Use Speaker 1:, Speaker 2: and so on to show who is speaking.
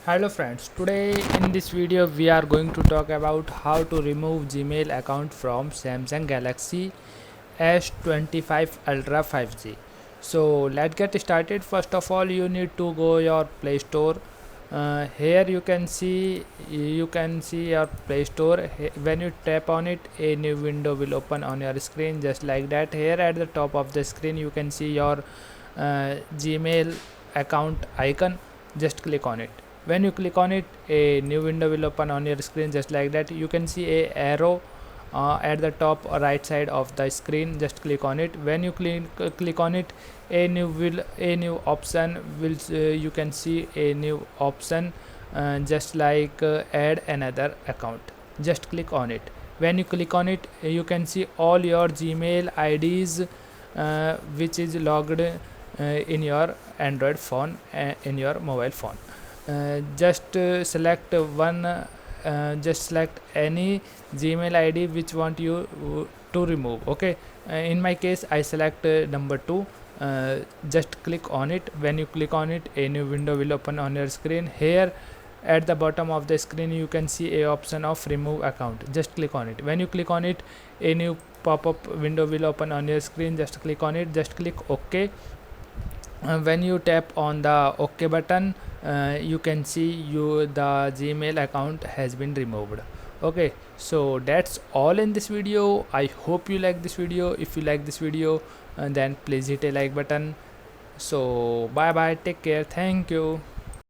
Speaker 1: Hello friends, today in this video we are going to talk about how to remove Gmail account from Samsung Galaxy S25 Ultra 5G. So let's get started. First of all, you need to go your Play Store. Here you can see your Play Store. When you tap on it, a new window will open on your screen just like that. Here at the top of the screen you can see your Gmail account icon. Just click on it. When you click on it, a new window will open on your screen just like that. You can see a arrow at the top right side of the screen. Just click on it. When you click on it, a new option will you can see a new option just like add another account. Just click on it. When you click on it, you can see all your Gmail IDs which is logged in your Android phone, in your mobile phone. Just select one, just select any Gmail ID which want you to remove. Okay, in my case I select number 2. Just click on it. When you click on it, a new window will open on your screen. Here at the bottom of the screen you can see a option of remove account. Just click on it. When you click on it, a new pop-up window will open on your screen. Just click on it. Just click OK. When you tap on the OK button, you can see the Gmail account has been removed. Okay, so that's all in this video. I hope you like this video. If you like this video, then please hit a like button. So bye bye, take care, thank you.